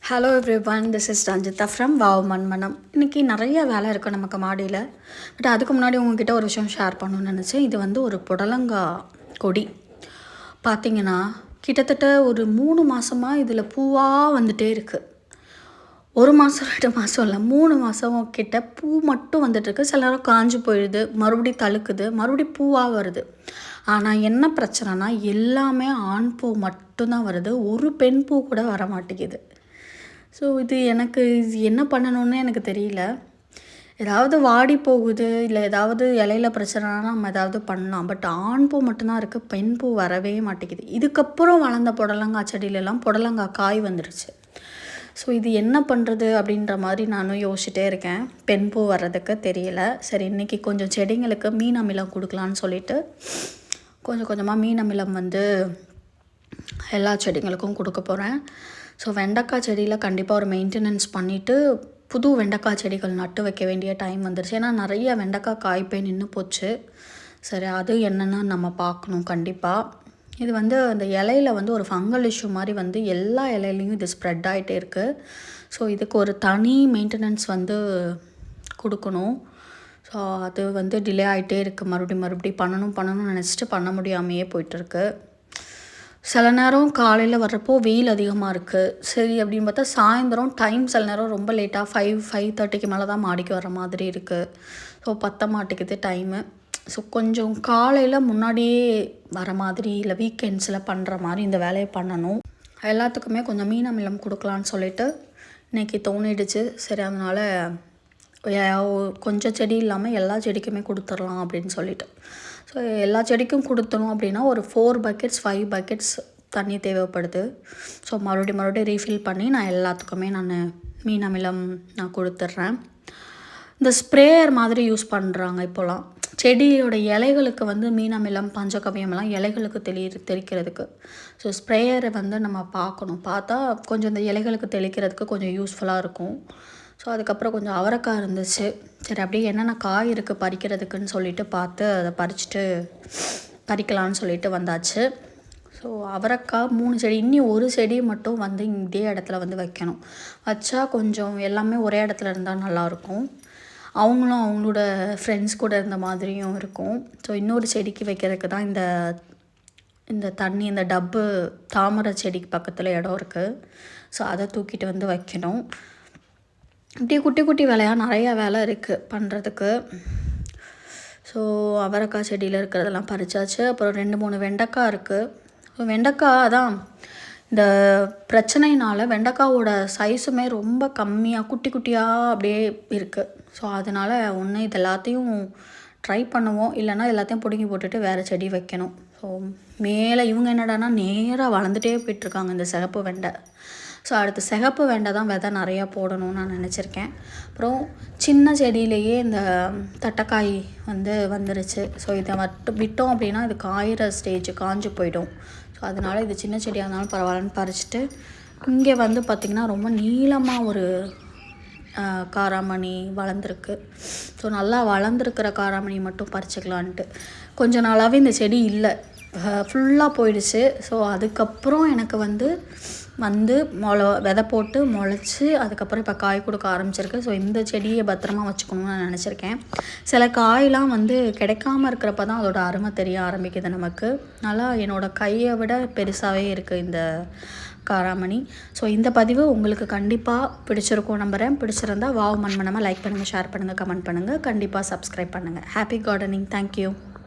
Hello everyone, this is Ranjitha from wow Manmanam. இன்றைக்கி நிறைய வேலை இருக்குது நமக்கு மாடியில். பட் அதுக்கு முன்னாடி உங்ககிட்ட ஒரு விஷயம் ஷேர் பண்ணணும்னு நினச்சேன். இது வந்து ஒரு புடலங்கா கொடி. பார்த்திங்கன்னா கிட்டத்தட்ட ஒரு 3 மாதமாக இதில் பூவாக வந்துகிட்டே இருக்குது. 1 மாதம் 2 மாதம் இல்லை, 3 மாதம் கிட்ட பூ மட்டும் வந்துட்டுருக்கு. சில நேரம் காஞ்சு போயிடுது, மறுபடியும் தழுக்குது, மறுபடியும் பூவாக வருது. ஆனால் என்ன பிரச்சனைனா எல்லாமே ஆண் பூ மட்டும்தான் வருது, ஒரு பெண் பூ கூட வர மாட்டேங்குது. ஸோ இது என்ன பண்ணணும்னு எனக்கு தெரியல. ஏதாவது வாடி போகுது, இல்லை ஏதாவது இலையில பிரச்சனைனா நம்ம ஏதாவது பண்ணலாம். பட் ஆண் பூ மட்டும்தான் இருக்குது, பெண் பூ வரவே மாட்டேங்குது. இதுக்கப்புறம் வளர்ந்த புடலங்காய் செடியிலலாம் புடலங்காய் காய் வந்துடுச்சு. ஸோ இது என்ன பண்ணுறது அப்படின்ற மாதிரி நானும் யோசிச்சுட்டே இருக்கேன். பெண் பூ வர்றதுக்கு தெரியல. சரி, இன்றைக்கி கொஞ்சம் செடிங்களுக்கு மீன் அமிலம் கொடுக்கலான்னு சொல்லிட்டு கொஞ்சம் கொஞ்சமாக மீன் அமிலம் வந்து எல்லா செடிங்களுக்கும் கொடுக்க போகிறேன். ஸோ வெண்டைக்காய் செடியில் கண்டிப்பாக ஒரு மெயின்டெனன்ஸ் பண்ணிவிட்டு புது வெண்டைக்காய் செடிகள் நட்டு வைக்க வேண்டிய டைம் வந்துருச்சு. ஏன்னா நிறைய வெண்டைக்காய் காய்ப்பே நின்று போச்சு. சரி, அது என்னென்னு நம்ம பார்க்கணும் கண்டிப்பாக. இது வந்து அந்த இலையில வந்து ஒரு ஃபங்கல் இஷ்யூ மாதிரி வந்து எல்லா இலையிலையும் இது ஸ்ப்ரெட் ஆகிட்டே இருக்குது. ஸோ இதுக்கு ஒரு தனி மெயின்டெனன்ஸ் வந்து கொடுக்கணும். ஸோ அது வந்து டிலே ஆகிட்டே இருக்குது. மறுபடியும் பண்ணணும்னு நினச்சிட்டு பண்ண முடியாமையே போயிட்டுருக்கு. சில நேரம் காலையில் வர்றப்போ வெயில் அதிகமாக இருக்குது. சரி அப்படின்னு பார்த்தா சாயந்தரம் டைம் சில நேரம் ரொம்ப லேட்டாக 5:30க்கு மேலே தான் மாடிக்கு வர மாதிரி இருக்குது. ஸோ பத்த மாட்டேங்குது டைமு. ஸோ கொஞ்சம் காலையில் முன்னாடியே வர மாதிரி, இல்லை வீக்கெண்ட்ஸில் பண்ணுற மாதிரி இந்த வேலையை பண்ணணும். எல்லாத்துக்குமே கொஞ்சம் மீன் அமிலம் கொடுக்கலான்னு சொல்லிட்டு இன்றைக்கி தோணிடுச்சு. சரி, அதனால் கொஞ்சம் செடி இல்லாமல் எல்லா செடிக்குமே கொடுத்துடலாம் அப்படின்னு சொல்லிட்டு. ஸோ எல்லா செடிக்கும் கொடுத்தணும் அப்படின்னா ஒரு 4 பக்கெட்ஸ் 5 பக்கெட்ஸ் தண்ணி தேவைப்படுது. ஸோ மறுபடியும் ரீஃபில் பண்ணி நான் எல்லாத்துக்குமே மீன் அமிலம் கொடுத்துட்றேன். இந்த ஸ்ப்ரேயர் மாதிரி யூஸ் பண்ணுறாங்க இப்போலாம். செடியோட இலைகளுக்கு வந்து மீன் அமிலம் பஞ்சகவியமெல்லாம் இலைகளுக்கு தெளிக்கிறதுக்கு. ஸோ ஸ்ப்ரேயரை வந்து நம்ம பார்த்தா கொஞ்சம் இந்த இலைகளுக்கு தெளிக்கிறதுக்கு கொஞ்சம் யூஸ்ஃபுல்லாக இருக்கும். ஸோ அதுக்கப்புறம் கொஞ்சம் அவரைக்காய் இருந்துச்சு. சரி, அப்படியே என்னென்ன காய் இருக்குது பறிக்கிறதுக்குன்னு சொல்லிட்டு பார்த்து அதை பறிக்கலான்னு சொல்லிட்டு வந்தாச்சு. ஸோ அவரைக்காய் 3 செடி, இன்னி ஒரு செடி மட்டும் வந்து இதே இடத்துல வந்து வைக்கணும். வச்சா கொஞ்சம் எல்லாமே ஒரே இடத்துல இருந்தால் நல்லாயிருக்கும். அவங்களும் அவங்களோட ஃப்ரெண்ட்ஸ் கூட இருந்த மாதிரியும் இருக்கும். ஸோ இன்னொரு செடிக்கு வைக்கிறதுக்கு தான் இந்த தண்ணி, இந்த டப்பு தாமரை செடிக்கு பக்கத்தில் இடம் இருக்குது. ஸோ அதை தூக்கிட்டு வந்து வைக்கணும். இப்படி குட்டி குட்டி வேலையாக நிறையா வேலை இருக்குது பண்ணுறதுக்கு. ஸோ அவரைக்காய் செடியில் இருக்கிறதெல்லாம் பறிச்சாச்சு. அப்புறம் 2-3 வெண்டைக்காய் இருக்குது. ஸோ வெண்டைக்காய் அதான் இந்த பிரச்சனையினால் வெண்டைக்காவோட சைஸுமே ரொம்ப கம்மியாக குட்டி குட்டியாக அப்படியே இருக்குது. ஸோ அதனால் ஒன்று இது எல்லாத்தையும் ட்ரை பண்ணுவோம், இல்லைனா எல்லாத்தையும் பிடுங்கி போட்டுட்டு வேறு செடி வைக்கணும். ஸோ மேலே இவங்க என்னடானா நேராக வளர்ந்துட்டே போயிட்டுருக்காங்க இந்த சிகப்பு வெண்டை. ஸோ அடுத்து சிகப்பு வெண்டை தான் விதை நிறையா போடணும்னு நான் நினச்சிருக்கேன். அப்புறம் சின்ன செடியிலேயே இந்த தட்டைக்காய் வந்துருச்சு. ஸோ இதை மட்டும் விட்டோம் அப்படின்னா இது காயிற ஸ்டேஜ் காஞ்சு போயிடும். ஸோ அதனால் இது சின்ன செடியாக இருந்தாலும் பரவாயில்லன்னு பறிச்சுட்டு இங்கே வந்து பார்த்திங்கன்னா ரொம்ப நீளமாக ஒரு காராமணி வளர்ந்துருக்கு. ஸோ நல்லா வளர்ந்துருக்கிற காராமணி மட்டும் பறிச்சுக்கலான்ட்டு. கொஞ்ச நாளாகவே இந்த செடி இல்லை, ஃபுல்லாக போயிடுச்சு. ஸோ அதுக்கப்புறம் எனக்கு வந்து விதை போட்டு முளைச்சி அதுக்கப்புறம் இப்போ காய் கொடுக்க ஆரம்பிச்சிருக்கு. ஸோ இந்த செடியை பத்திரமா வச்சுக்கணும்னு நான் நினச்சிருக்கேன். சில காயெலாம் கிடைக்காம இருக்கிறப்ப தான் அதோட அருமை தெரிய ஆரம்பிக்குது நமக்கு. நல்லா என்னோடய கையை விட பெருசாகவே இருக்குது இந்த காராமணி. ஸோ இந்த பதிவு உங்களுக்கு கண்டிப்பாக பிடிச்சிருக்கும் நம்புகிறேன். பிடிச்சிருந்தால் வாவ் மண்மனமாக லைக் பண்ணுங்கள், ஷேர் பண்ணுங்கள், கமெண்ட் பண்ணுங்கள், கண்டிப்பாக சப்ஸ்கிரைப் பண்ணுங்கள். Happy gardening. தேங்க்யூ.